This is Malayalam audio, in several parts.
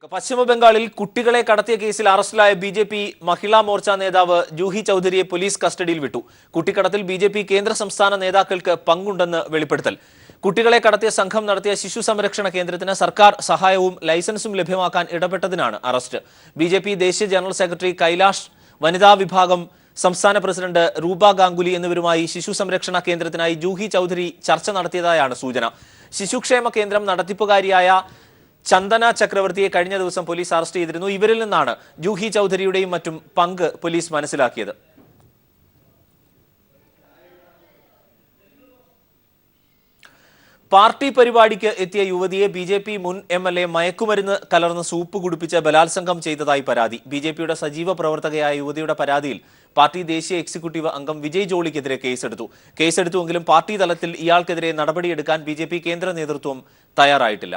പശ്ചിമബംഗാളിൽ കുട്ടികളെ കടത്തിയ കേസിൽ അറസ്റ്റിലായ ബി.ജെ.പി. മഹിളാ മോർച്ച നേതാവ് ജൂഹി ചൌധരിയെ പോലീസ് കസ്റ്റഡിയിൽ വിട്ടു. കുട്ടിക്കടത്തിൽ ബി.ജെ.പി. കേന്ദ്ര സംസ്ഥാന നേതാക്കൾക്ക് പങ്കുണ്ടെന്ന് വെളിപ്പെടുത്തൽ. കുട്ടികളെ കടത്തിയ സംഘം നടത്തിയ ശിശു സംരക്ഷണ കേന്ദ്രത്തിന് സർക്കാർ സഹായവും ലൈസൻസും ലഭ്യമാക്കാൻ ഇടപെട്ടതിനാണ് അറസ്റ്റ്. ബി.ജെ.പി. ദേശീയ ജനറൽ സെക്രട്ടറി കൈലാഷ്, വനിതാ വിഭാഗം സംസ്ഥാന പ്രസിഡന്റ് റൂപ ഗാംഗുലി എന്നിവരുമായി ശിശു സംരക്ഷണ കേന്ദ്രത്തിനായി ജൂഹി ചൌധരി ചർച്ച നടത്തിയതായാണ് സൂചന. ശിശുക്ഷേമ കേന്ദ്രം നടത്തിപ്പുകാരിയായ ചന്ദന ചക്രവർത്തിയെ കഴിഞ്ഞ ദിവസം പോലീസ് അറസ്റ്റ് ചെയ്തിരുന്നു. ഇവരിൽ നിന്നാണ് ജൂഹി ചൌധരിയുടെയും മറ്റും പങ്ക് പോലീസ് മനസ്സിലാക്കിയത്. പാർട്ടി പരിപാടിക്ക് എത്തിയ യുവതിയെ ബി.ജെ.പി. മുൻ എം.എൽ.എ. മയക്കുമരുന്ന് കലർന്ന് സൂപ്പ് കുടിപ്പിച്ച് ബലാത്സംഗം ചെയ്തതായി പരാതി. ബി.ജെ.പിയുടെ സജീവ പ്രവർത്തകയായ യുവതിയുടെ പരാതിയിൽ പാർട്ടി ദേശീയ എക്സിക്യൂട്ടീവ് അംഗം വിജയ് ജോളിക്കെതിരെ കേസെടുത്തുവെങ്കിലും പാർട്ടി തലത്തിൽ ഇയാൾക്കെതിരെ നടപടിയെടുക്കാൻ ബി.ജെ.പി. കേന്ദ്ര നേതൃത്വം തയ്യാറായിട്ടില്ല.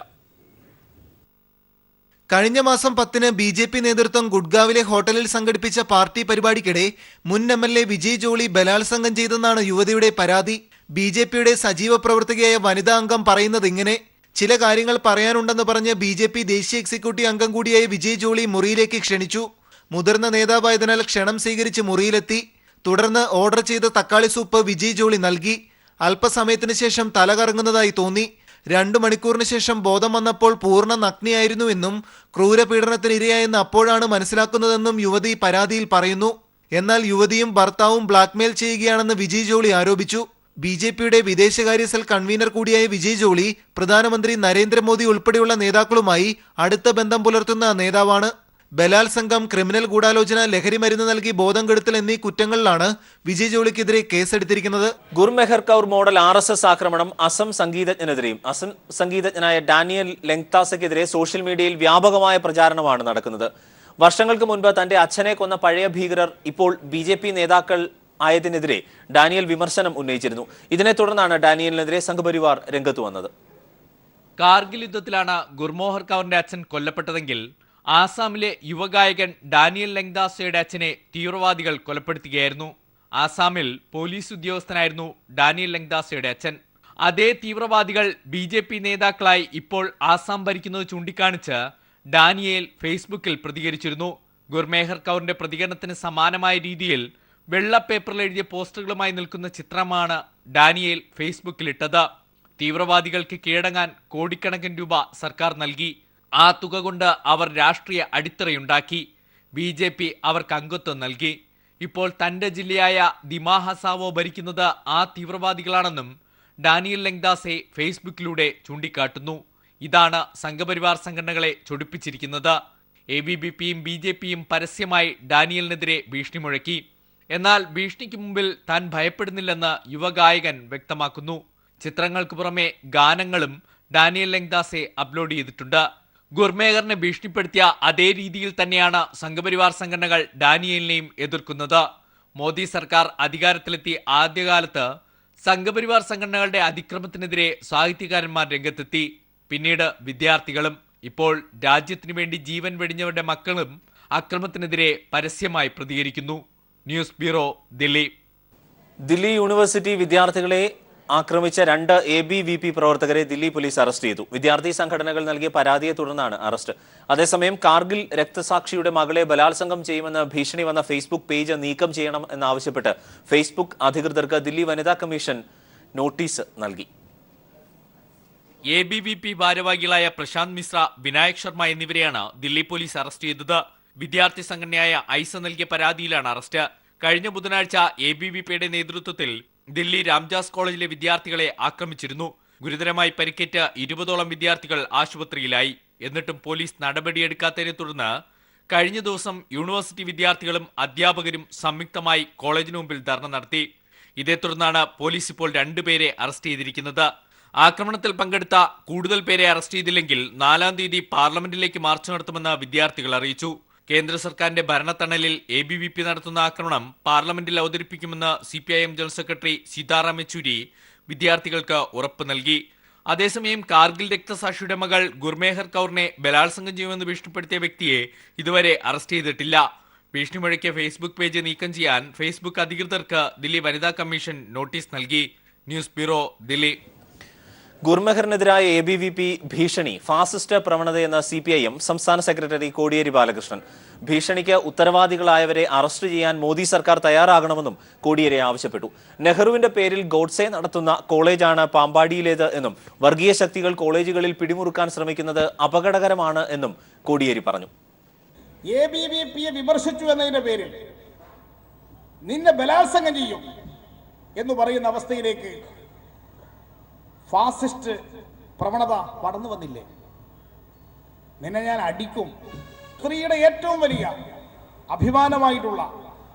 കഴിഞ്ഞ മാസം 10-ന് ബി.ജെ.പി. നേതൃത്വം ഗുഡ്ഗാവിലെ ഹോട്ടലിൽ സംഘടിപ്പിച്ച പാർട്ടി പരിപാടിക്കിടെ മുൻ എം.എൽ.എ. വിജയ് ജോളി ബലാത്സംഗം ചെയ്തെന്നാണ് യുവതിയുടെ പരാതി. ബി.ജെ.പിയുടെ സജീവ പ്രവർത്തകയായ വനിതാ അംഗം പറയുന്നത് ഇങ്ങനെ: ചില കാര്യങ്ങൾ പറയാനുണ്ടെന്ന് പറഞ്ഞ് ബി.ജെ.പി. ദേശീയ എക്സിക്യൂട്ടീവ് അംഗം കൂടിയായ വിജയ് ജോളി മുറിയിലേക്ക് ക്ഷണിച്ചു. മുതിർന്ന നേതാവായതിനാൽ ക്ഷണം സ്വീകരിച്ച് മുറിയിലെത്തി. തുടർന്ന് ഓർഡർ ചെയ്ത തക്കാളി സൂപ്പ് വിജയ് ജോളി നൽകി. അല്പസമയത്തിന് ശേഷം തല കറങ്ങുന്നതായി തോന്നി. 2 മണിക്കൂറിന് ശേഷം ബോധം വന്നപ്പോൾ പൂർണ്ണ നഗ്നയായിരുന്നുവെന്നും ക്രൂരപീഡനത്തിന് ഇരയായെന്ന് അപ്പോഴാണ് മനസ്സിലാക്കുന്നതെന്നും യുവതി പരാതിയിൽ പറയുന്നു. എന്നാൽ യുവതിയും ഭർത്താവും ബ്ലാക്ക്മെയിൽ ചെയ്യുകയാണെന്ന് വിജയ് ജോളി ആരോപിച്ചു. ബി.ജെ.പിയുടെ വിദേശകാര്യ സെൽ കൺവീനർ കൂടിയായ വിജയ് ജോളി പ്രധാനമന്ത്രി നരേന്ദ്രമോദി ഉൾപ്പെടെയുള്ള നേതാക്കളുമായി അടുത്ത ബന്ധം പുലർത്തുന്ന നേതാവാണ്. ബലാത്സംഗം, ക്രിമിനൽ ഗൂഢാലോചന, ലഹരി മരുന്ന് നൽകി ബോധം കെടുത്തൽ എന്നീ കുറ്റങ്ങളിലാണ് വിജയ് ജോളിക്കെതിരെ കേസെടുത്തിരിക്കുന്നത്. ഗുർമെഹർ കൗർ മോഡൽ RSS ആക്രമണം അസം സംഗീതജ്ഞനെതിരെയും. അസം സംഗീതജ്ഞനായ ഡാനിയൽ ലെങ്താസയ്ക്കെതിരെ സോഷ്യൽ മീഡിയയിൽ വ്യാപകമായ പ്രചാരണമാണ് നടക്കുന്നത്. വർഷങ്ങൾക്ക് മുൻപ് തന്റെ അച്ഛനെ കൊന്ന പഴയ ഭീകരർ ഇപ്പോൾ ബി.ജെ.പി. നേതാക്കൾ ആയതിനെതിരെ ഡാനിയൽ വിമർശനം ഉന്നയിച്ചിരുന്നു. ഇതിനെ തുടർന്നാണ് ഡാനിയലിനെതിരെ സംഘപരിവാർ രംഗത്ത് വന്നത്. കാർഗിൽ യുദ്ധത്തിലാണ് ഗുർമോഹർ കൗറിന്റെ അച്ഛൻ കൊല്ലപ്പെട്ടതെങ്കിൽ ആസാമിലെ യുവഗായകൻ ഡാനിയൽ ലെങ്താസയുടെ അച്ഛനെ തീവ്രവാദികൾ കൊലപ്പെടുത്തുകയായിരുന്നു. ആസാമിൽ പോലീസ് ഉദ്യോഗസ്ഥനായിരുന്നു ഡാനിയൽ ലെങ്താസയുടെ അച്ഛൻ. അതേ തീവ്രവാദികൾ ബി.ജെ.പി. നേതാക്കളായി ഇപ്പോൾ ആസാം ഭരിക്കുന്നത് ചൂണ്ടിക്കാണിച്ച് ഡാനിയേൽ ഫേസ്ബുക്കിൽ പ്രതികരിച്ചിരുന്നു. ഗുർമേഹർ കൗറിന്റെ പ്രതികരണത്തിന് സമാനമായ രീതിയിൽ വെള്ള പേപ്പറിൽ എഴുതിയ പോസ്റ്ററുകളുമായി നിൽക്കുന്ന ചിത്രമാണ് ഡാനിയേൽ ഫേസ്ബുക്കിലിട്ടത്. തീവ്രവാദികൾക്ക് കീഴടങ്ങാൻ കോടിക്കണക്കിന് രൂപ സർക്കാർ നൽകി. ആ തുക കൊണ്ട് അവർ രാഷ്ട്രീയ അടിത്തറയുണ്ടാക്കി. ബി.ജെ.പി. അവർക്ക് അംഗത്വം നൽകി. ഇപ്പോൾ തന്റെ ജില്ലയായ ദിമാ ഹസാവോ ഭരിക്കുന്നത് ആ തീവ്രവാദികളാണെന്നും ഡാനിയൽ ലെങ്താസെ ഫേസ്ബുക്കിലൂടെ ചൂണ്ടിക്കാട്ടുന്നു. ഇതാണ് സംഘപരിവാർ സംഘടനകളെ ചൊടിപ്പിച്ചിരിക്കുന്നത്. ABVP-യും ബി.ജെ.പിയും പരസ്യമായി ഡാനിയലിനെതിരെ ഭീഷണി മുഴക്കി. എന്നാൽ ഭീഷണിക്ക് മുമ്പിൽ താൻ ഭയപ്പെടുന്നില്ലെന്ന് യുവഗായകൻ വ്യക്തമാക്കുന്നു. ചിത്രങ്ങൾക്ക് പുറമെ ഗാനങ്ങളും ഡാനിയൽ ലെങ്താസെ അപ്ലോഡ് ചെയ്തിട്ടുണ്ട്. ഗുർമേഹറിനെ ഭീഷണിപ്പെടുത്തിയ അതേ രീതിയിൽ തന്നെയാണ് സംഘപരിവാർ സംഘടനകൾ ഡാനിയലിനെയും എതിർക്കുന്നത്. മോദി സർക്കാർ അധികാരത്തിലെത്തി ആദ്യകാലത്ത് സംഘപരിവാർ സംഘടനകളുടെ അതിക്രമത്തിനെതിരെ സാഹിത്യകാരന്മാർ രംഗത്തെത്തി. പിന്നീട് വിദ്യാർത്ഥികളും, ഇപ്പോൾ രാജ്യത്തിനു വേണ്ടി ജീവൻ വെടിഞ്ഞവരുടെ മക്കളും അക്രമത്തിനെതിരെ പരസ്യമായി പ്രതികരിക്കുന്നു. News bureau, Delhi. Delhi university വിദ്യാർത്ഥികളെ ആക്രമിച്ച 2 ABVP പ്രവർത്തകരെ ദില്ലി പോലീസ് അറസ്റ്റ് ചെയ്തു. വിദ്യാർത്ഥി സംഘടനകൾ നൽകിയ പരാതിയെ തുടർന്നാണ് അറസ്റ്റ്. അതേസമയം കാർഗിൽ രക്തസാക്ഷിയുടെ മകളെ ബലാത്സംഗം ചെയ്യുമെന്ന് ഭീഷണി വന്ന ഫേസ്ബുക്ക് പേജ് നീക്കം ചെയ്യണം എന്നാവശ്യപ്പെട്ട് ഫേസ്ബുക്ക് അധികൃതർക്ക് ദില്ലി വനിതാ കമ്മീഷൻ നോട്ടീസ് നൽകി. ABVP ഭാരവാഹികളായ പ്രശാന്ത് മിശ്ര, വിനായക് ശർമ്മ എന്നിവരെയാണ് ദില്ലി പോലീസ് അറസ്റ്റ് ചെയ്തത്. വിദ്യാർത്ഥി സംഘടനയായ ഐസ നൽകിയ പരാതിയിലാണ് അറസ്റ്റ്. കഴിഞ്ഞ ബുധനാഴ്ച ABVPയുടെ നേതൃത്വത്തിൽ ദില്ലി രാംജാസ് കോളേജിലെ വിദ്യാർത്ഥികളെ ആക്രമിച്ചിരുന്നു. ഗുരുതരമായി പരിക്കേറ്റ 20ഓളം വിദ്യാർത്ഥികൾ ആശുപത്രിയിലായി. എന്നിട്ടും പോലീസ് നടപടിയെടുക്കാത്തതിനെ തുടർന്ന് കഴിഞ്ഞ ദിവസം യൂണിവേഴ്സിറ്റി വിദ്യാർത്ഥികളും അധ്യാപകരും സംയുക്തമായി കോളേജിന് മുമ്പിൽ ധർണ നടത്തി. ഇതേ തുടർന്നാണ് പോലീസ് ഇപ്പോൾ 2 പേരെ അറസ്റ്റ് ചെയ്തിരിക്കുന്നത്. ആക്രമണത്തിൽ പങ്കെടുത്ത കൂടുതൽ പേരെ അറസ്റ്റ് ചെയ്തില്ലെങ്കിൽ 4-ാം തീയതി പാർലമെന്റിലേക്ക് മാർച്ച് നടത്തുമെന്ന് വിദ്യാർത്ഥികൾ അറിയിച്ചു. കേന്ദ്ര സർക്കാരിന്റെ ഭരണത്തണലിൽ ABVP നടത്തുന്ന ആക്രമണം പാർലമെന്റിൽ അവതരിപ്പിക്കുമെന്ന് CPIM general secretary Sitaram Yechury വിദ്യാർത്ഥികൾക്ക് ഉറപ്പ് നൽകി. അതേസമയം കാർഗിൽ രക്തസാക്ഷിയുടെ മകൾ ഗുർമേഹർ കൗറിനെ ബലാത്സംഗം ചെയ്യുമെന്ന് ഭീഷണിപ്പെടുത്തിയ വ്യക്തിയെ ഇതുവരെ അറസ്റ്റ് ചെയ്തിട്ടില്ല. ഭീഷണി മുഴക്കിയ ഫേസ്ബുക്ക് പേജ് നീക്കം ചെയ്യാൻ ഫേസ്ബുക്ക് അധികൃതർക്ക് ദില്ലി വനിതാ കമ്മീഷൻ നോട്ടീസ് നൽകി. News bureau, Dilli. ഗുർമെഹറിനെതിരായ ABVP ഭീഷണി ഫാസിസ്റ്റ് പ്രവണതയെന്ന CPIM സംസ്ഥാന സെക്രട്ടറി കോടിയേരി ബാലകൃഷ്ണൻ. ഭീഷണിക്ക് ഉത്തരവാദികളായവരെ അറസ്റ്റ് ചെയ്യാൻ മോദി സർക്കാർ തയ്യാറാകണമെന്നും കോടിയേരി ആവശ്യപ്പെട്ടു. നെഹ്റുവിന്റെ പേരിൽ ഗോഡ്സെ നടത്തുന്ന കോളേജാണ് പാമ്പാടിയിലേത് എന്നും വർഗീയ ശക്തികൾ കോളേജുകളിൽ പിടിമുറുക്കാൻ ശ്രമിക്കുന്നത് അപകടകരമാണ് എന്നും കോടിയേരി പറഞ്ഞു. ABVPയെ വിമർശിച്ചു എന്നതിന്റെ പേരിൽ നിന്നെ ബലാത്സംഗം ചെയ്യും എന്ന് പറയുന്ന അവസ്ഥയിലേക്ക് ഫാസിസ്റ്റ് പ്രവണത കടന്നു വന്നില്ലേ? നിന്നെ ഞാൻ അടിക്കും. സ്ത്രീയുടെ ഏറ്റവും വലിയ അഭിമാനമായിട്ടുള്ള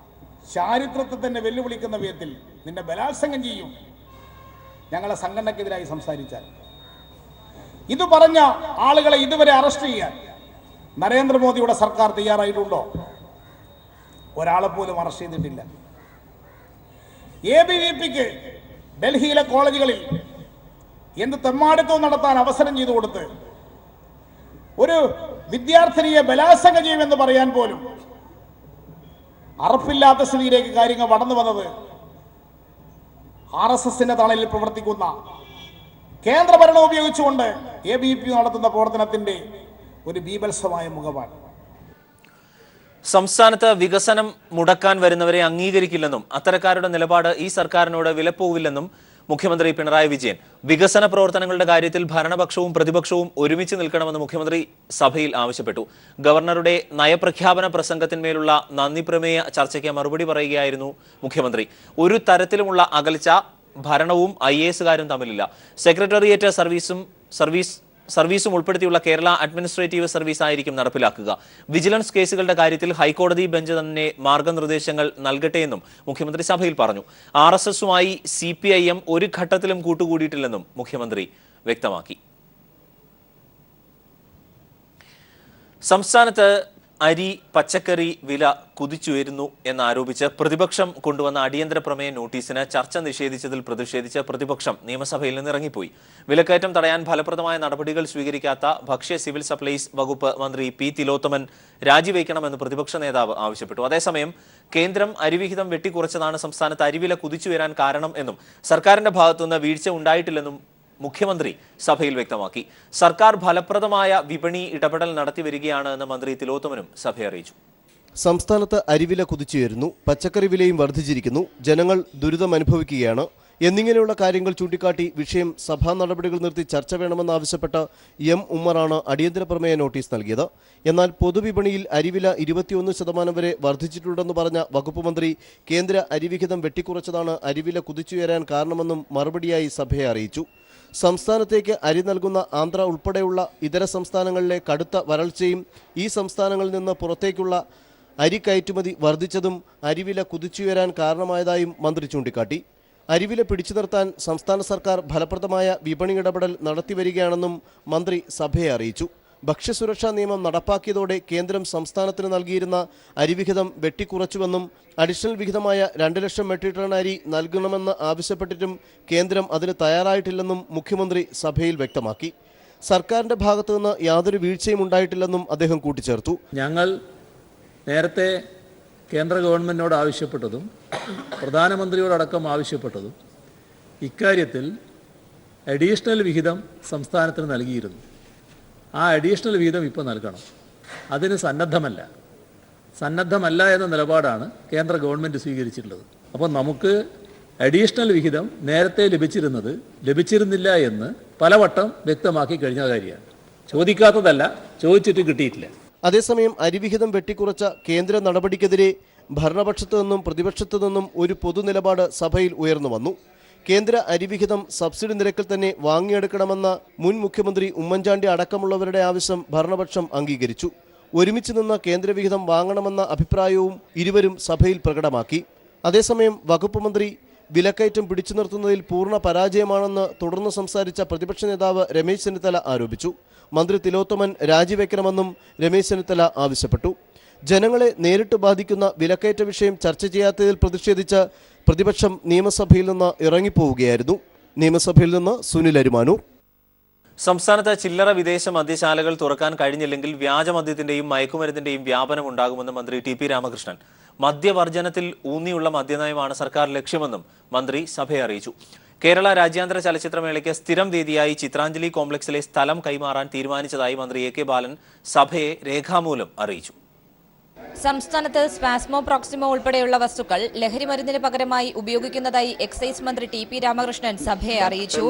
ചാരിത്രത്തെ തന്നെ വെല്ലുവിളിക്കുന്ന വിധത്തിൽ നിന്നെ ബലാത്സംഗം ചെയ്യും ഞങ്ങളെ സംഘടനക്കെതിരായി സംസാരിച്ചാൽ. ഇത് പറഞ്ഞ ആളുകളെ ഇതുവരെ അറസ്റ്റ് ചെയ്യാൻ നരേന്ദ്രമോദിയുടെ സർക്കാർ തയ്യാറായിട്ടുണ്ടോ? ഒരാളെ പോലും അറസ്റ്റ് ചെയ്തിട്ടില്ല. ABVPക്ക് ഡൽഹിയിലെ കോളേജുകളിൽ എന്ത് തെമ്മാടിത്തവും നടത്താൻ അവസരം ചെയ്തു കൊടുത്ത് ഒരു വിദ്യാർത്ഥിനിയെ ബലാത്സംഗം ചെയ്യുമെന്ന് പറയാൻ പോലും അറപ്പില്ലാത്ത സ്ഥിതിയിലേക്ക് കാര്യങ്ങൾ കടന്നു വന്നത് RSSന്റെ തണലിൽ പ്രവർത്തിക്കുന്ന കേന്ദ്രഭരണം ഉപയോഗിച്ചുകൊണ്ട് ABVP നടത്തുന്ന പ്രവർത്തനത്തിന്റെ ഒരു ബീഭത്സമായ മുഖമാണ്. സംസ്ഥാനത്ത് വികസനം മുടക്കാൻ വരുന്നവരെ അംഗീകരിക്കില്ലെന്നും അത്തരക്കാരുടെ നിലപാട് ഈ സർക്കാരിനോട് വിലപ്പോവില്ലെന്നും മുഖ്യമന്ത്രി പിണറായി വിജയൻ. വികസന പ്രവർത്തനങ്ങളുടെ കാര്യത്തിൽ ഭരണപക്ഷവും പ്രതിപക്ഷവും ഒരുമിച്ച് നിൽക്കണമെന്ന് മുഖ്യമന്ത്രി സഭയിൽ ആവശ്യപ്പെട്ടു. ഗവർണറുടെ നയപ്രഖ്യാപന പ്രസംഗത്തിന്മേലുള്ള നന്ദി പ്രമേയ ചർച്ചയ്ക്ക് മറുപടി പറയുകയായിരുന്നു മുഖ്യമന്ത്രി. ഒരു തരത്തിലുമുള്ള അകൽച്ച ഭരണവും IAS-കാരും തമ്മിലില്ല. സെക്രട്ടേറിയറ്റ് സർവീസും ഉൾപ്പെടുത്തിയുള്ള കേരള അഡ്മിനിസ്ട്രേറ്റീവ് സർവീസ് ആയിരിക്കും നടപ്പിലാക്കുക. വിജിലൻസ് കേസുകളുടെ കാര്യത്തിൽ ഹൈക്കോടതി ബെഞ്ച് തന്നെ മാർഗനിർദ്ദേശങ്ങൾ നൽകട്ടെയെന്നും മുഖ്യമന്ത്രി സഭയിൽ പറഞ്ഞു. RSSുമായി CPIM ഒരു ഘട്ടത്തിലും കൂട്ടുകൂടിയിട്ടില്ലെന്നും മുഖ്യമന്ത്രി വ്യക്തമാക്കി. സംസ്ഥാനത്ത് അരി പച്ചക്കറി വില കുതിച്ചുയരുന്നു എന്നാരോപിച്ച് പ്രതിപക്ഷം കൊണ്ടുവന്ന അടിയന്തര പ്രമേയ നോട്ടീസിന് ചർച്ച നിഷേധിച്ചതിൽ പ്രതിഷേധിച്ച് പ്രതിപക്ഷം നിയമസഭയിൽ നിന്നിറങ്ങിപ്പോയി. വിലക്കയറ്റം തടയാൻ ഫലപ്രദമായ നടപടികൾ സ്വീകരിക്കാത്ത ഭക്ഷ്യ സിവിൽ സപ്ലൈസ് വകുപ്പ് മന്ത്രി P. തിലോത്തമൻ രാജിവെക്കണമെന്ന് പ്രതിപക്ഷ നേതാവ് ആവശ്യപ്പെട്ടു. അതേസമയം കേന്ദ്രം അരിവിഹിതം വെട്ടിക്കുറച്ചതാണ് സംസ്ഥാനത്ത് അരിവില കുതിച്ചുയരാൻ കാരണം എന്നും സർക്കാരിന്റെ ഭാഗത്തുനിന്ന് വീഴ്ച ഉണ്ടായിട്ടില്ലെന്നും മുഖ്യമന്ത്രി സഭയിൽ വ്യക്തമാക്കി. സർക്കാർ ഫലപ്രദമായ വിപണി ഇടപെടൽ നടത്തിവരികയാണ് എന്ന് മന്ത്രി തിലോത്തമനും സഭയെ അറിയിച്ചു. സംസ്ഥാനത്ത് അരിവില കുതിച്ചുയരുന്നു, പച്ചക്കറി വിലയും വർദ്ധിച്ചിരിക്കുന്നു, ജനങ്ങൾ ദുരിതം അനുഭവിക്കുകയാണ് എന്നിങ്ങനെയുള്ള കാര്യങ്ങൾ ചൂണ്ടിക്കാട്ടി വിഷയം സഭാ നടപടികൾ നിർത്തി ചർച്ച വേണമെന്നാവശ്യപ്പെട്ട M. ഉമ്മറാണ് അടിയന്തര പ്രമേയ നോട്ടീസ് നൽകിയത്. എന്നാൽ പൊതുവിപണിയിൽ അരിവില 21% വരെ വർദ്ധിച്ചിട്ടുണ്ടെന്ന് പറഞ്ഞ വകുപ്പ് മന്ത്രി കേന്ദ്ര അരിവിഹിതം വെട്ടിക്കുറച്ചതാണ് അരിവില കുതിച്ചുയരാൻ കാരണമെന്നും മറുപടിയായി സഭയെ അറിയിച്ചു. സംസ്ഥാനത്തേക്ക് അരി നൽകുന്ന ആന്ധ്ര ഉൾപ്പെടെയുള്ള ഇതര സംസ്ഥാനങ്ങളിലെ കടുത്ത വരൾച്ചയും ഈ സംസ്ഥാനങ്ങളിൽ നിന്ന് പുറത്തേക്കുള്ള അരി കയറ്റുമതി വർദ്ധിച്ചതും അരിവില കുതിച്ചുയരാൻ കാരണമായതായും മന്ത്രി ചൂണ്ടിക്കാട്ടി. അരിവില പിടിച്ചു നിർത്താൻ സംസ്ഥാന സർക്കാർ ഫലപ്രദമായ വിപണി ഇടപെടൽ നടത്തിവരികയാണെന്നും മന്ത്രി സഭയെ അറിയിച്ചു. ഭക്ഷ്യസുരക്ഷാ നിയമം നടപ്പാക്കിയതോടെ കേന്ദ്രം സംസ്ഥാനത്തിന് നൽകിയിരുന്ന അരിവിഹിതം വെട്ടിക്കുറച്ചുവെന്നും അഡീഷണൽ വിഹിതമായ 2 ലക്ഷം മെട്രിക് ടൺ അരി നൽകണമെന്ന് ആവശ്യപ്പെട്ടിട്ടും കേന്ദ്രം അതിന് തയ്യാറായിട്ടില്ലെന്നും മുഖ്യമന്ത്രി സഭയിൽ വ്യക്തമാക്കി. സർക്കാരിന്റെ ഭാഗത്തുനിന്ന് യാതൊരു വീഴ്ചയും ഉണ്ടായിട്ടില്ലെന്നും അദ്ദേഹം കൂട്ടിച്ചേർത്തു. ഞങ്ങൾ നേരത്തെ കേന്ദ്ര ഗവൺമെൻറ്റിനോട് ആവശ്യപ്പെട്ടതും പ്രധാനമന്ത്രിയോടക്കം ആവശ്യപ്പെട്ടതും ഇക്കാര്യത്തിൽ അഡീഷണൽ വിഹിതം സംസ്ഥാനത്തിന് നൽകിയിരുന്നു. ആ അഡീഷണൽ വിഹിതം ഇപ്പോൾ നൽകണം. അതിന് സന്നദ്ധമല്ല എന്ന നിലപാടാണ് കേന്ദ്ര ഗവൺമെൻറ് സ്വീകരിച്ചിട്ടുള്ളത്. അപ്പോൾ നമുക്ക് അഡീഷണൽ വിഹിതം നേരത്തെ ലഭിച്ചിരുന്നില്ല എന്ന് പലവട്ടം വ്യക്തമാക്കി കഴിഞ്ഞ കാര്യമാണ്. ചോദിക്കാത്തതല്ല, ചോദിച്ചിട്ട് കിട്ടിയിട്ടില്ല. അതേസമയം അരിവിഹിതം വെട്ടിക്കുറച്ച കേന്ദ്ര നടപടിക്കെതിരെ ഭരണപക്ഷത്തു നിന്നും പ്രതിപക്ഷത്തു നിന്നും ഒരു പൊതുനിലപാട് സഭയിൽ ഉയർന്നു വന്നു. കേന്ദ്ര അരിവിഹിതം സബ്സിഡി നിരക്കിൽ തന്നെ വാങ്ങിയെടുക്കണമെന്ന മുൻ മുഖ്യമന്ത്രി ഉമ്മൻചാണ്ടി അടക്കമുള്ളവരുടെ ആവശ്യം ഭരണപക്ഷം അംഗീകരിച്ചു. ഒരുമിച്ച് നിന്ന് കേന്ദ്രവിഹിതം വാങ്ങണമെന്ന അഭിപ്രായവും ഇരുവരും സഭയിൽ പ്രകടമാക്കി. അതേസമയം വകുപ്പ് മന്ത്രി വിലക്കയറ്റം പിടിച്ചു നിർത്തുന്നതിൽ പൂർണ്ണ പരാജയമാണെന്ന് തുടർന്ന് സംസാരിച്ച പ്രതിപക്ഷ നേതാവ് രമേശ് ചെന്നിത്തല ആരോപിച്ചു. മന്ത്രി തിലോത്തമൻ രാജിവെക്കണമെന്നും രമേശ് ചെന്നിത്തല ആവശ്യപ്പെട്ടു. ജനങ്ങളെ നേരിട്ട് ബാധിക്കുന്ന വിലക്കയറ്റ വിഷയം ചർച്ച ചെയ്യാത്തതിൽ പ്രതിഷേധിച്ച് പ്രതിപക്ഷം നിയമസഭയിൽ നിന്ന് ഇറങ്ങിപ്പോവുകയായിരുന്നു. നിയമസഭയിൽ നിന്ന് സുനിൽ അരിമാനൂർ. സംസ്ഥാനത്ത് ചില്ലറ വിദേശ മദ്യശാലകൾ തുറക്കാൻ കഴിഞ്ഞില്ലെങ്കിൽ വ്യാജമദ്യത്തിന്റെയും മയക്കുമരുന്നിന്റെയും വ്യാപനം ഉണ്ടാകുമെന്ന് മന്ത്രി TP രാമകൃഷ്ണൻ. മദ്യവർജനത്തിൽ ഊന്നിയുള്ള മദ്യനയമാണ് സർക്കാർ ലക്ഷ്യമെന്നും മന്ത്രി സഭയെ അറിയിച്ചു. കേരള രാജ്യാന്തര ചലച്ചിത്രമേളയ്ക്ക് സ്ഥിരം വേദിയായി ചിത്രാഞ്ജലി കോംപ്ലക്സിലെ സ്ഥലം കൈമാറാൻ തീരുമാനിച്ചതായി മന്ത്രി എ കെ ബാലൻ സഭയെ രേഖാമൂലം അറിയിച്ചു. സംസ്ഥാനത്ത് സ്പാസ്മോ പ്രോക്സിമോ ഉൾപ്പെടെയുള്ള വസ്തുക്കൾ ലഹരിമരുന്നിന് പകരമായി ഉപയോഗിക്കുന്നതായി എക്സൈസ് മന്ത്രി ടി പി രാമകൃഷ്ണൻ സഭയെ അറിയിച്ചു.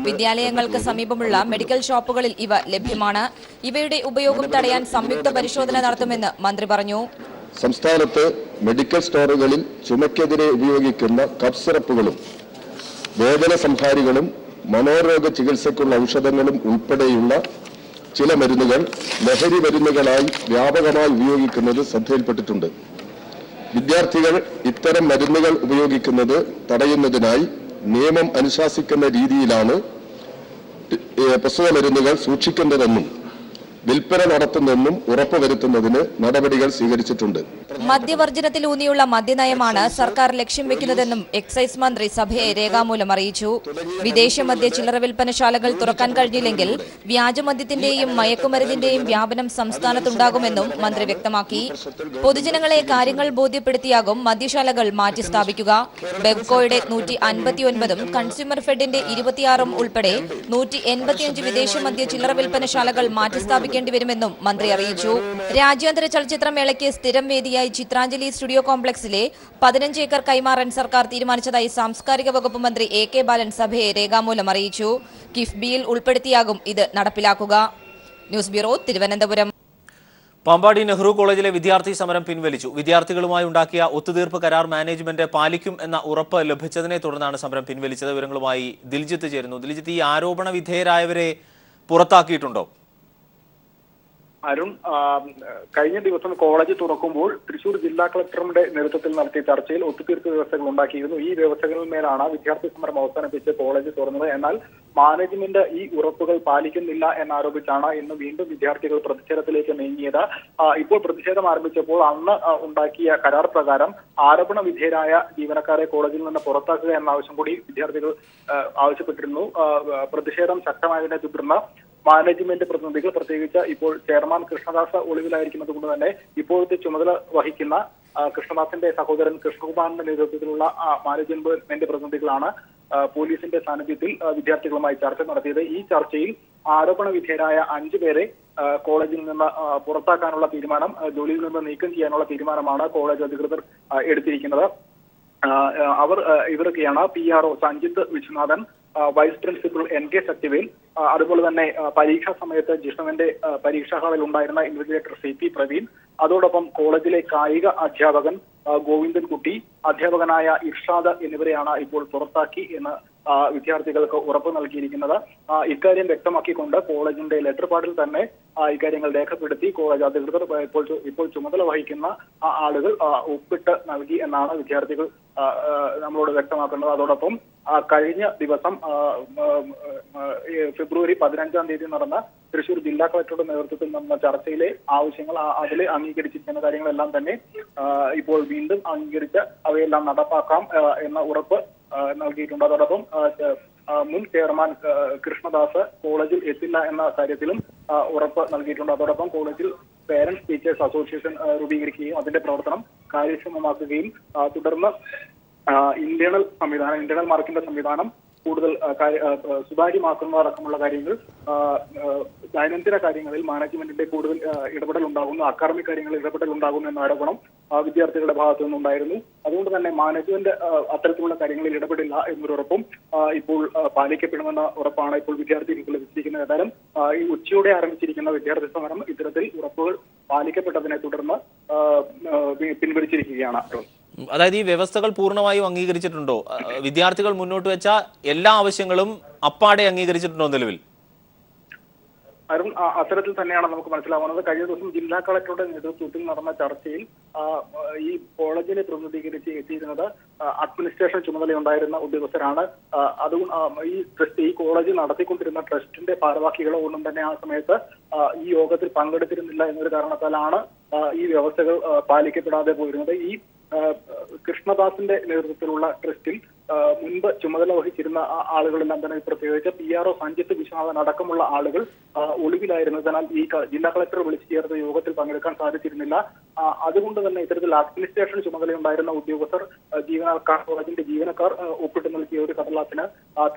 വിദ്യാലയങ്ങൾക്ക് സമീപമുള്ള മെഡിക്കൽ ഷോപ്പുകളിൽ ഇവ ലഭ്യമാണ്. ഇവയുടെ ഉപയോഗം തടയാൻ സംയുക്ത പരിശോധന നടത്തുമെന്ന് മന്ത്രി പറഞ്ഞു. സംസ്ഥാനത്ത് മെഡിക്കൽ സ്റ്റോറുകളിൽ ചുമയ്ക്കെതിരെ ഉപയോഗിക്കുന്ന കഫ് സിറപ്പുകളും വേദന സംഹാരികളും മനോരോഗ ചികിത്സയ്ക്കുള്ള ഔഷധങ്ങളും ഉൾപ്പെടെയുള്ള ചില മരുന്നുകൾ ലഹരി മരുന്നുകളായി വ്യാപകമായി ഉപയോഗിക്കുന്നത് ശ്രദ്ധയിൽപ്പെട്ടിട്ടുണ്ട്. വിദ്യാർത്ഥികൾ ഇത്തരം മരുന്നുകൾ ഉപയോഗിക്കുന്നത് തടയുന്നതിനായി നിയമം അനുശാസിക്കുന്ന രീതിയിലാണ് പ്രസ്തുത മരുന്നുകൾ സൂക്ഷിക്കേണ്ടതെന്നും വിൽപ്പന നടത്തുന്നെന്നും ഉറപ്പുവരുത്തുന്നതിന് നടപടികൾ സ്വീകരിച്ചിട്ടുണ്ട്. മദ്യവർജനത്തിലൂന്നിയുള്ള മദ്യനയമാണ് സർക്കാർ ലക്ഷ്യം വെക്കുന്നതെന്നും എക്സൈസ് മന്ത്രി സഭയെ രേഖാമൂലം അറിയിച്ചു. വിദേശ മദ്യ ചില്ലറ വിൽപ്പനശാലകൾ തുറക്കാൻ കഴിഞ്ഞില്ലെങ്കിൽ വ്യാജമദ്യത്തിന്റെയും മയക്കുമരുന്നിന്റെയും വ്യാപനം സംസ്ഥാനത്തുണ്ടാകുമെന്നും മന്ത്രി വ്യക്തമാക്കി. പൊതുജനങ്ങളെ കാര്യങ്ങൾ ബോധ്യപ്പെടുത്തിയാകും മദ്യശാലകൾ മാറ്റി സ്ഥാപിക്കുക. ബെവ്കോയുടെ 159ഉം കൺസ്യൂമർ ഫെഡിന്റെ 26ഉം ഉൾപ്പെടെ 185 വിദേശ മദ്യ ചില്ലറ വിൽപ്പനശാലകൾ മാറ്റി സ്ഥാപിക്കേണ്ടി വരുമെന്നും മന്ത്രി അറിയിച്ചു. രാജ്യാന്തര ചലച്ചിത്രമേളയ്ക്ക് സ്ഥിരം വേദിയായി ചിത്രാഞ്ജലി സ്റ്റുഡിയോ കോംപ്ലക്സിലെ 15 ഏക്കർ കൈമാറാൻ സർക്കാർ തീരുമാനിച്ചതായി സാംസ്കാരിക വകുപ്പ് മന്ത്രി എ കെ ബാലൻ സഭയെ രേഖാമൂലം അറിയിച്ചു. കിഫ്ബിയിൽ ഉൾപ്പെടുത്തിയാകും ഇത് നടപ്പിലാക്കുക. News bureau, Thiruvananthapuram. പാമ്പാടി നെഹ്റു കോളേജിലെ വിദ്യാർത്ഥി സമരം പിൻവലിച്ചു. വിദ്യാർത്ഥികളുമായി ഉണ്ടാക്കിയ ഒത്തുതീർപ്പ് കരാർ മാനേജ്മെന്റ് പാലിക്കും എന്ന ഉറപ്പ് ലഭിച്ചതിനെ തുടർന്നാണ് സമരം പിൻവലിച്ചത്. വിവരങ്ങളുമായി ദിൽജിത്ത് ചേരുന്നു. ദിൽജിത്ത്, ഈ ആരോപണ വിധേയരായവരെ പുറത്താക്കിയിട്ടുണ്ടോ? അരുൺ, കഴിഞ്ഞ ദിവസം കോളേജ് തുറക്കുമ്പോൾ തൃശൂർ ജില്ലാ കളക്ടറുടെ നേതൃത്വത്തിൽ നടത്തിയ ചർച്ചയിൽ ഒത്തുതീർപ്പ് വ്യവസ്ഥകൾ ഉണ്ടാക്കിയിരുന്നു. ഈ വ്യവസ്ഥകളിന്മേലാണ് വിദ്യാർത്ഥി സമരം അവസാനിപ്പിച്ച് കോളേജ് തുറന്നത്. എന്നാൽ മാനേജ്മെന്റ് ഈ ഉറപ്പുകൾ പാലിക്കുന്നില്ല എന്നാരോപിച്ചാണ് ഇന്ന് വീണ്ടും വിദ്യാർത്ഥികൾ പ്രതിഷേധത്തിലേക്ക് നീങ്ങിയത്. ഇപ്പോൾ പ്രതിഷേധം ആരംഭിച്ചപ്പോൾ അന്ന് ഉണ്ടാക്കിയ കരാർ പ്രകാരം ആരോപണ വിധേയരായ ജീവനക്കാരെ കോളേജിൽ നിന്ന് പുറത്താക്കുക എന്ന ആവശ്യം കൂടി വിദ്യാർത്ഥികൾ ആവശ്യപ്പെട്ടിരുന്നു. പ്രതിഷേധം ശക്തമായതിനെ തുടർന്ന് മാനേജ്മെന്റ് പ്രതിനിധികൾ, പ്രത്യേകിച്ച് ഇപ്പോൾ ചെയർമാൻ കൃഷ്ണദാസ് ഒളിവിലായിരിക്കുന്നത് കൊണ്ട് തന്നെ ഇപ്പോഴത്തെ ചുമതല വഹിക്കുന്ന കൃഷ്ണദാസിന്റെ സഹോദരൻ കൃഷ്ണകുമാറിന്റെ നേതൃത്വത്തിലുള്ള മാനേജ്മെന്റ് പ്രതിനിധികളാണ് പോലീസിന്റെ സാന്നിധ്യത്തിൽ വിദ്യാർത്ഥികളുമായി ചർച്ച നടത്തിയത്. ഈ ചർച്ചയിൽ ആരോപണ വിധേയരായ 5 പേരെ കോളേജിൽ നിന്ന് പുറത്താക്കാനുള്ള തീരുമാനം, ജോലിയിൽ നിന്ന് നീക്കം ചെയ്യാനുള്ള തീരുമാനമാണ് കോളേജ് അധികൃതർ എടുത്തിരിക്കുന്നത്. ഇവരൊക്കെയാണ് PRO Sanjith Viswanathan, vice principal NK Sathyavel, അതുപോലെ തന്നെ പരീക്ഷാ സമയത്ത് ജിഷ്ണുവിന്റെ പരീക്ഷാ ഹാളിൽ ഉണ്ടായിരുന്ന ഇൻവിജിലേറ്റർ CP പ്രവീൺ, അതോടൊപ്പം കോളേജിലെ കായിക അധ്യാപകൻ ഗോവിന്ദൻകുട്ടി, അധ്യാപകനായ ഇർഷാദ് എന്നിവരെയാണ് ഇപ്പോൾ പുറത്താക്കി എന്ന് വിദ്യാർത്ഥികൾക്ക് ഉറപ്പ് നൽകിയിരിക്കുന്നത്. ഇക്കാര്യം വ്യക്തമാക്കിക്കൊണ്ട് കോളേജിന്റെ ലെറ്റർ പാഡിൽ തന്നെ ഇക്കാര്യങ്ങൾ രേഖപ്പെടുത്തി കോളേജ് അധികൃതർ ഇപ്പോൾ ചുമതല വഹിക്കുന്ന ആളുകൾ ഒപ്പിട്ട് നൽകി എന്നാണ് വിദ്യാർത്ഥികൾ നമ്മളോട് വ്യക്തമാക്കുന്നത്. അതോടൊപ്പം കഴിഞ്ഞ ദിവസം ഫെബ്രുവരി 15-ാം തീയതി നടന്ന തൃശൂർ ജില്ലാ കളക്ടറുടെ നേതൃത്വത്തിൽ നടന്ന ചർച്ചയിലെ ആവശ്യങ്ങൾ, അതിൽ അംഗീകരിച്ചിരിക്കുന്ന കാര്യങ്ങളെല്ലാം തന്നെ ഇപ്പോൾ വീണ്ടും അംഗീകരിച്ച് അവയെല്ലാം നടപ്പാക്കാം എന്ന ഉറപ്പ് നൽകിയിട്ടുണ്ട്. അതോടൊപ്പം മുൻ ചെയർമാൻ കൃഷ്ണദാസ് കോളേജിൽ എത്തില്ല എന്ന കാര്യത്തിലും ഉറപ്പ് നൽകിയിട്ടുണ്ട്. അതോടൊപ്പം കോളേജിൽ പേരന്റ്സ് ടീച്ചേഴ്സ് അസോസിയേഷൻ രൂപീകരിക്കുകയും അതിന്റെ പ്രവർത്തനം കാര്യക്ഷമമാക്കുകയും തുടർന്ന് ഇന്റേണൽ മാർക്കിന്റെ സംവിധാനം കൂടുതൽ സുതാര്യമാക്കുന്നതടക്കമുള്ള കാര്യങ്ങൾ, ദൈനംദിന കാര്യങ്ങളിൽ മാനേജ്മെന്റിന്റെ കൂടുതൽ ഇടപെടൽ ഉണ്ടാകുന്നു, അക്കാദമിക് കാര്യങ്ങളിൽ ഇടപെടൽ ഉണ്ടാകുന്നു എന്ന ആരോപണം വിദ്യാർത്ഥികളുടെ ഭാഗത്തു നിന്നുണ്ടായിരുന്നു. അതുകൊണ്ട് തന്നെ മാനേജ്മെന്റ് അത്തരത്തിലുള്ള കാര്യങ്ങളിൽ ഇടപെടില്ല എന്നൊരുറപ്പും ഇപ്പോൾ പാലിക്കപ്പെടുമെന്ന ഉറപ്പാണ് ഇപ്പോൾ വിദ്യാർത്ഥികൾക്ക് ലഭിച്ചിരിക്കുന്നത്. ഏതായാലും ഈ ഉച്ചയോടെ ആരംഭിച്ചിരിക്കുന്ന വിദ്യാർത്ഥി സമരം ഇത്തരത്തിൽ ഉറപ്പുകൾ പാലിക്കപ്പെട്ടതിനെ തുടർന്ന് പിൻവലിച്ചിരിക്കുകയാണ്. അതായത് ഈ വ്യവസ്ഥകൾ പൂർണ്ണമായും അംഗീകരിച്ചിട്ടുണ്ടോ? വിദ്യാർത്ഥികൾ മുന്നോട്ട് വെച്ച എല്ലാ ആവശ്യങ്ങളും അപ്പാടെ അംഗീകരിച്ചിട്ടുണ്ടോ നിലവിൽ? അരുൺ, അത്തരത്തിൽ തന്നെയാണ് നമുക്ക് മനസ്സിലാവുന്നത്. കഴിഞ്ഞ ദിവസം ജില്ലാ കളക്ടറുടെ നേതൃത്വത്തിൽ നടന്ന ചർച്ചയിൽ ഈ കോളേജിനെ പ്രതിനിധീകരിച്ച് എത്തിയിരുന്നത് അഡ്മിനിസ്ട്രേഷൻ ചുമതലയുണ്ടായിരുന്ന ഉദ്യോഗസ്ഥരാണ്. ഈ കോളേജ് നടത്തിക്കൊണ്ടിരുന്ന ട്രസ്റ്റിന്റെ ഭാരവാഹികളോ ഒന്നും തന്നെ ആ സമയത്ത് ഈ യോഗത്തിൽ പങ്കെടുത്തിരുന്നില്ല എന്നൊരു കാരണത്താലാണ് ഈ വ്യവസ്ഥകൾ പാലിക്കപ്പെടാതെ പോയിരുന്നത്. ഈ കൃഷ്ണദാസിന്റെ നേതൃത്വത്തിലുള്ള ട്രസ്റ്റിൽ മുൻപ് ചുമതല വഹിച്ചിരുന്ന ആളുകളെല്ലാം തന്നെ പ്രത്യേകിച്ച് PRO സഞ്ജിത്ത് വിശ്വനാഥൻ അടക്കമുള്ള ആളുകൾ ഒളിവിലായിരുന്നതിനാൽ ഈ ജില്ലാ കളക്ടർ വിളിച്ചു ചേർത്ത യോഗത്തിൽ പങ്കെടുക്കാൻ സാധിച്ചിരുന്നില്ല. അതുകൊണ്ട് തന്നെ ഇത്തരത്തിൽ അഡ്മിനിസ്ട്രേഷൻ ചുമതലയുണ്ടായിരുന്ന ഉദ്യോഗസ്ഥർ കോളേജിന്റെ ജീവനക്കാർ ഒപ്പിട്ട് നൽകിയ ഒരു കടലാസിന്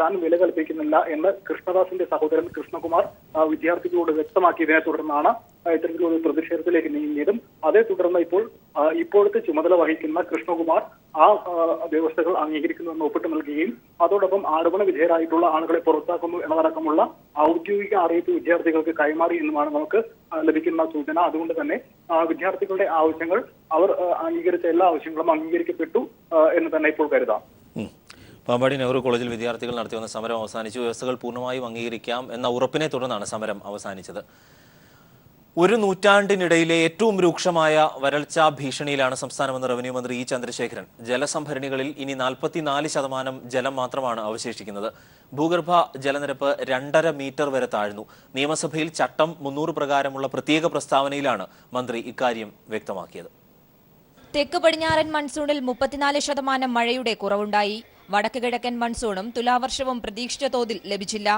താൻ വില കൽപ്പിക്കുന്നില്ല എന്ന് കൃഷ്ണദാസിന്റെ സഹോദരൻ കൃഷ്ണകുമാർ വിദ്യാർത്ഥികളോട് വ്യക്തമാക്കിയതിനെ തുടർന്നാണ് ഇത്തരത്തിലൊരു പ്രതിഷേധത്തിലേക്ക് നീങ്ങിയതും. അതേ തുടർന്ന് ഇപ്പോഴത്തെ ചുമതല വഹിക്കുന്ന കൃഷ്ണകുമാർ ആ വ്യവസ്ഥകൾ അംഗീകരിക്കുന്നുവെന്ന് ഒപ്പിട്ട് നൽകുകയും അതോടൊപ്പം ആരോപണ വിധേയരായിട്ടുള്ള ആളുകളെ പുറത്താക്കുന്നു എന്നതടക്കമുള്ള ഔദ്യോഗിക അറിയിപ്പ് വിദ്യാർത്ഥികൾക്ക് കൈമാറി എന്നുമാണ് നമുക്ക് ലഭിക്കുന്ന സൂചന. അതുകൊണ്ട് തന്നെ വിദ്യാർത്ഥികളുടെ ആവശ്യങ്ങൾ അവർ അംഗീകരിച്ച എല്ലാ ആവശ്യങ്ങളും അംഗീകരിക്കപ്പെട്ടു എന്ന് തന്നെ ഇപ്പോൾ കരുതാം. പാമ്പാടി നെഹ്റു കോളേജിൽ വിദ്യാർത്ഥികൾ നടത്തിവന്ന സമരം അവസാനിച്ചു. വ്യവസ്ഥകൾ പൂർണ്ണമായും അംഗീകരിക്കാം എന്ന ഉറപ്പിനെ തുടർന്നാണ് സമരം അവസാനിച്ചത്. ഒരു നൂറ്റാണ്ടിനിടയിലെ ഏറ്റവും രൂക്ഷമായ വരൾച്ചാ ഭീഷണിയിലാണ് സംസ്ഥാനമെന്ന് റവന്യൂ മന്ത്രി ഇ ചന്ദ്രശേഖരൻ. ജലസംഭരണികളിൽ ഇനി 44% ജലം മാത്രമാണ് അവശേഷിക്കുന്നത്. ഭൂഗർഭ ജലനിരപ്പ് 2.5 മീറ്റർ വരെ താഴ്ന്നു. നിയമസഭയിൽ ചട്ടം 300 പ്രകാരമുള്ള പ്രത്യേക പ്രസ്താവനയിലാണ് മന്ത്രി ഇക്കാര്യം വ്യക്തമാക്കിയത്. തെക്ക് പടിഞ്ഞാറൻ മൺസൂണിൽ 34% മഴയുടെ കുറവുണ്ടായി. വടക്ക് കിഴക്കൻ മൺസൂണും തുലാവർഷവും പ്രതീക്ഷിച്ച തോതിൽ ലഭിച്ചില്ല.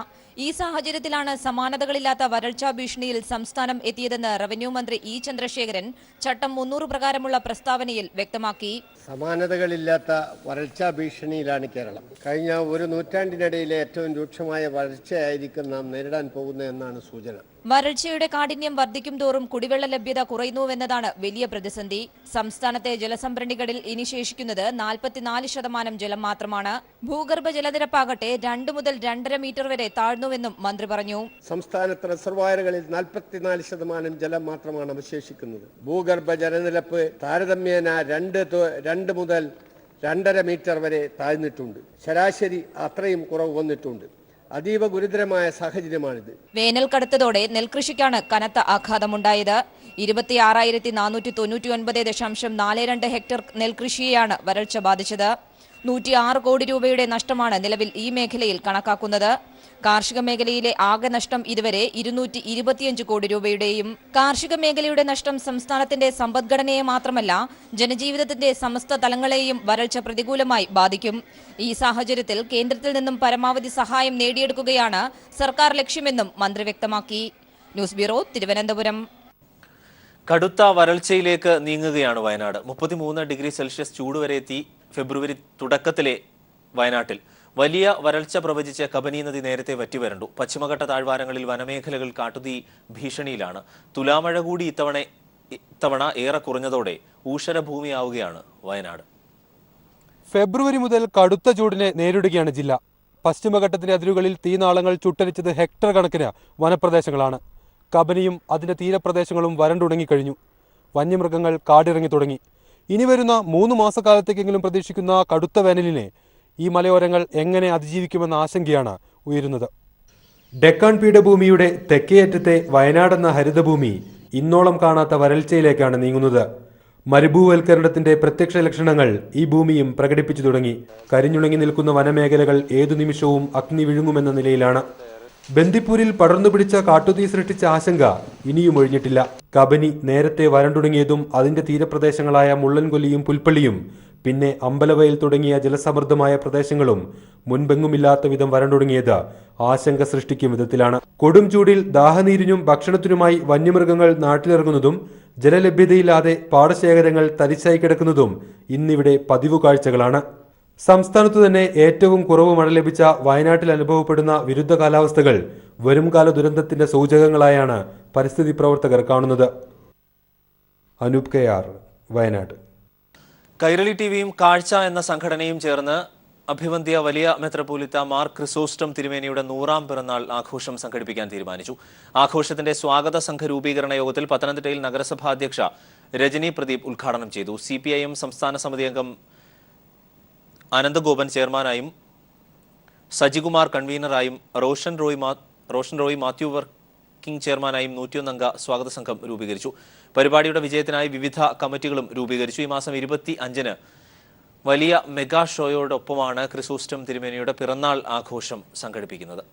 ഈ സാഹചര്യത്തിലാണ് സമാനതകളില്ലാത്ത വരൾച്ചാ ഭീഷണിയിൽ സംസ്ഥാനം എത്തിയതെന്ന് റവന്യൂ മന്ത്രി ഇ ചന്ദ്രശേഖരൻ ചട്ടം 300 പ്രകാരമുള്ള പ്രസ്താവനയിൽ വ്യക്തമാക്കി. സമാനതകളില്ലാത്ത വരൾച്ചാ ഭീഷണിയിലാണ് കേരളം. കഴിഞ്ഞ ഒരു നൂറ്റാണ്ടിനിടയിലെ ഏറ്റവും രൂക്ഷമായ വരൾച്ചയായിരിക്കും നാം നേരിടാൻ പോകുന്നതെന്നാണ് സൂചന. വരൾച്ചയുടെ കാഠിന്യം വർദ്ധിക്കും തോറും കുടിവെള്ള ലഭ്യത കുറയുന്നുവെന്നതാണ് വലിയ പ്രതിസന്ധി. സംസ്ഥാനത്തെ ജലസംഭരണികളിൽ ഇനി ശേഷിക്കുന്നത് 44% ജലം മാത്രമാണ്. ഭൂഗർഭ ജലനിരപ്പാകട്ടെ 2 മുതൽ 2.5 മീറ്റർ വരെ താഴ്ന്നുവെന്നും മന്ത്രി പറഞ്ഞു. സംസ്ഥാനത്തെ റിസർവോയറുകളിൽ 44% ജലം മാത്രമാണ് അവശേഷിക്കുന്നത്. ഭൂഗർഭ ജലനിരപ്പ് താരതമ്യേന 2 മുതൽ 2.5 മീറ്റർ വരെ താഴ്ന്നിട്ടുണ്ട്. ശരാശരി അത്രയും കുറവ് വന്നിട്ടുണ്ട്. അതീവ ഗുരുതരമായ സാഹചര്യമാണിത്. വേനൽ കടുത്തതോടെ നെൽകൃഷിക്കാണ് കനത്ത ആഘാതമുണ്ടായത്. 26,499.42 ഹെക്ടർ നെൽകൃഷിയെയാണ് വരൾച്ച ബാധിച്ചത്. 106 കോടി രൂപയുടെ നഷ്ടമാണ് നിലവിൽ ഈ മേഖലയിൽ കണക്കാക്കുന്നത്. കാർഷിക മേഖലയിലെ ആകെ നഷ്ടം ഇതുവരെ 225 കോടി രൂപയുടെയും. കാർഷിക മേഖലയുടെ നഷ്ടം സംസ്ഥാനത്തിന്റെ സമ്പദ്ഘടനയെ മാത്രമല്ല ജനജീവിതത്തിന്റെ സമസ്ത തലങ്ങളെയും വരൾച്ച പ്രതികൂലമായി ബാധിക്കും. ഈ സാഹചര്യത്തിൽ കേന്ദ്രത്തിൽ നിന്നും പരമാവധി സഹായം നേടിയെടുക്കുകയാണ് സർക്കാർ ലക്ഷ്യമെന്നും മന്ത്രി വ്യക്തമാക്കി. News bureau, Thiruvananthapuram. കടുത്ത വരൾച്ചയിലേക്ക് നീങ്ങുകയാണ് വയനാട്. 33 ഡിഗ്രി സെൽഷ്യസ് ചൂട് വരെ എത്തി. ഫെബ്രുവരി തുടക്കത്തിലെ വയനാട്ടിൽ വലിയ വരൾച്ച പ്രവചിച്ച കബനി നദി നേരത്തെ വറ്റിവരണ്ടു. പശ്ചിമഘട്ട താഴ്വാരങ്ങളിൽ വനമേഖലകൾ കാട്ടുതീ ഭീഷണിയിലാണ്. തുലാമഴ കൂടി ഇത്തവണ ഏറെ കുറഞ്ഞതോടെ ഊഷരഭൂമിയാവുകയാണ് വയനാട്. ഫെബ്രുവരി മുതൽ കടുത്ത ചൂടിനെ നേരിടുകയാണ് ജില്ല. പശ്ചിമഘട്ടത്തിന്റെ അതിരുകളിൽ തീനാളങ്ങൾ ചുട്ടരിച്ചത് ഹെക്ടർ കണക്കിന് വനപ്രദേശങ്ങളാണ്. കബനിയും അതിന്റെ തീരപ്രദേശങ്ങളും വരണ്ടുണങ്ങിക്കഴിഞ്ഞു. വന്യമൃഗങ്ങൾ കാടിറങ്ങി തുടങ്ങി. ഇനി വരുന്ന 3 മാസക്കാലത്തേക്കെങ്കിലും പ്രതീക്ഷിക്കുന്ന കടുത്ത വേനലിനെ ഈ മലയോരങ്ങൾ എങ്ങനെ അതിജീവിക്കുമെന്ന ആശങ്കയാണ് ഉയരുന്നത്. ഡെക്കാൻ പീഠഭൂമിയുടെ തെക്കേയറ്റത്തെ വയനാടെന്ന ഹരിതഭൂമി ഇന്നോളം കാണാത്ത വരൾച്ചയിലേക്കാണ് നീങ്ങുന്നത്. മരുഭൂവൽക്കരണത്തിന്റെ പ്രത്യക്ഷ ലക്ഷണങ്ങൾ ഈ ഭൂമിയും പ്രകടിപ്പിച്ചു തുടങ്ങി. കരിഞ്ഞുണങ്ങി നിൽക്കുന്ന വനമേഖലകൾ ഏതു നിമിഷവും അഗ്നി വിഴുങ്ങുമെന്ന നിലയിലാണ്. ബന്ദിപ്പൂരിൽ പടർന്നു പിടിച്ച കാട്ടുതീ സൃഷ്ടിച്ച ആശങ്ക ഇനിയും ഒഴിഞ്ഞിട്ടില്ല. കബനി നേരത്തെ വരണ്ടുണങ്ങിയതും അതിന്റെ തീരപ്രദേശങ്ങളായ മുള്ളൻകൊല്ലിയും പുൽപ്പള്ളിയും പിന്നെ അമ്പലവയൽ തുടങ്ങിയ ജലസമൃദ്ധമായ പ്രദേശങ്ങളും മുൻപെങ്ങുമില്ലാത്ത വിധം വരണ്ടുണങ്ങിയത് ആശങ്ക സൃഷ്ടിക്കും വിധത്തിലാണ്. കൊടും ചൂടിൽ ദാഹനീരിനും ഭക്ഷണത്തിനുമായി വന്യമൃഗങ്ങൾ നാട്ടിലിറങ്ങുന്നതും ജലലഭ്യതയില്ലാതെ പാടശേഖരങ്ങൾ തരിശായി കിടക്കുന്നതും ഇന്നിവിടെ പതിവ് കാഴ്ചകളാണ്. സംസ്ഥാനത്തു തന്നെ ഏറ്റവും കുറവ് മഴ ലഭിച്ച വയനാട്ടിൽ അനുഭവപ്പെടുന്ന വിരുദ്ധ കാലാവസ്ഥകൾ വരുംകാല ദുരന്തത്തിന്റെ സൂചകങ്ങളായാണ് പരിസ്ഥിതി പ്രവർത്തകർ കാണുന്നത്. അനൂപ് കെആർ, വയനാട്. കൈരളി ടിവിയും കാഴ്ച എന്ന സംഘടനയും ചേർന്ന് അഭിവന്ധ്യ വലിയ മെത്രാപ്പോലീത്ത മാർ ക്രിസോസ്റ്റം തിരുമേനിയുടെ 100ാം പിറന്നാൾ ആഘോഷം സംഘടിപ്പിക്കാൻ തീരുമാനിച്ചു. ആഘോഷത്തിന്റെ സ്വാഗത സംഘ രൂപീകരണ യോഗത്തിൽ പത്തനംതിട്ടയിൽ നഗരസഭാ അധ്യക്ഷ രജനി പ്രദീപ് ഉദ്ഘാടനം ചെയ്തു. CPIM സംസ്ഥാന സമിതി അംഗം അനന്തഗോപൻ ചെയർമാനായും സജികുമാർ കൺവീനറായും റോഷൻ റോയ് മാത്യു വർക്കിംഗ് ചെയർമാനായും 101 അംഗ സ്വാഗത സംഘം രൂപീകരിച്ചു. പരിപാടിയുടെ വിജയത്തിനായി വിവിധ കമ്മിറ്റികളും രൂപീകരിച്ചു. ഈ മാസം 25-ന് വലിയ മെഗാ ഷോയോടൊപ്പമാണ് ക്രിസോസ്റ്റം തിരുമേനിയുടെ പിറന്നാൾ ആഘോഷം സംഘടിപ്പിക്കുന്നത്.